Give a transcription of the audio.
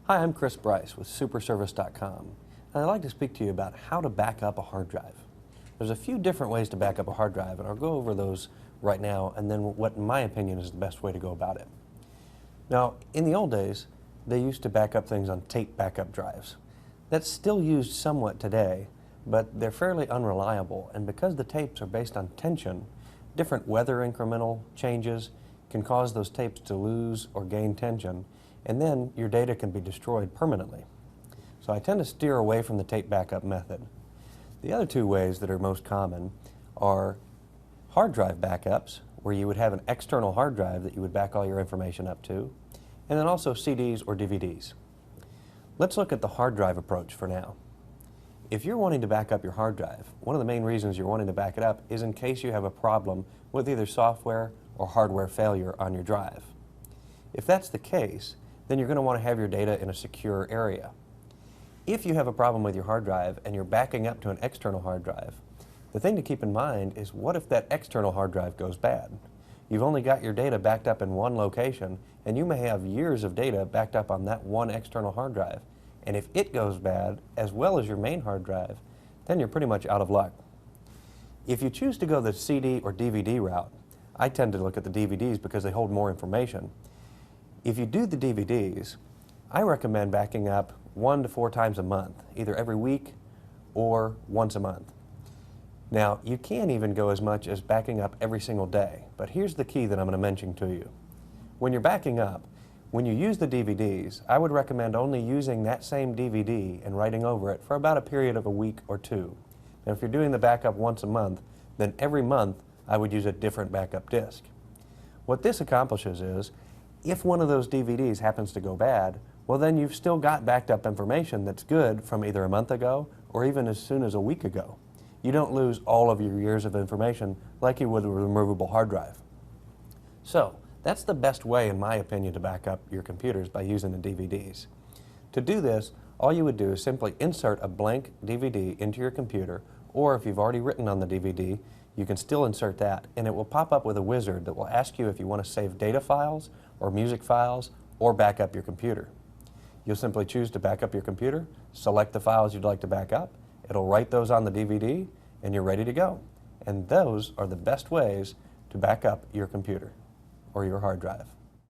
Hi, I'm Chris Bryce with Superservice.com, and I'd like to speak to you about how to back up a hard drive. There's a few different ways to back up a hard drive, and I'll go over those right now, and then what, in my opinion, is the best way to go about it. Now, in the old days, they used to back up things on tape backup drives. That's still used somewhat today, but they're fairly unreliable, and because the tapes are based on tension, different weather incremental changes can cause those tapes to lose or gain tension, and then your data can be destroyed permanently. So I tend to steer away from the tape backup method. The other two ways that are most common are hard drive backups, where you would have an external hard drive that you would back all your information up to, and then also CDs or DVDs. Let's look at the hard drive approach for now. If you're wanting to back up your hard drive, one of the main reasons you're wanting to back it up is in case you have a problem with either software or hardware failure on your drive. If that's the case, then you're going to want to have your data in a secure area. If you have a problem with your hard drive and you're backing up to an external hard drive, the thing to keep in mind is, what if that external hard drive goes bad? You've only got your data backed up in one location, and you may have years of data backed up on that one external hard drive. And if it goes bad, as well as your main hard drive, then you're pretty much out of luck. If you choose to go the CD or DVD route, I tend to look at the DVDs because they hold more information. If you do the DVDs, I recommend backing up 1 to 4 times a month, either every week or once a month. Now, you can even go as much as backing up every single day, but here's the key that I'm going to mention to you. When you're backing up, when you use the DVDs, I would recommend only using that same DVD and writing over it for about a period of a week or two. Now, if you're doing the backup once a month, then every month I would use a different backup disk. What this accomplishes is, if one of those DVDs happens to go bad, well, then you've still got backed up information that's good from either a month ago or even as soon as a week ago. You don't lose all of your years of information like you would with a removable hard drive. So, that's the best way, in my opinion, to back up your computers, by using the DVDs. To do this, all you would do is simply insert a blank DVD into your computer, or if you've already written on the DVD, you can still insert that, and it will pop up with a wizard that will ask you if you want to save data files or music files or back up your computer. You'll simply choose to back up your computer, select the files you'd like to back up, it'll write those on the DVD, and you're ready to go. And those are the best ways to back up your computer or your hard drive.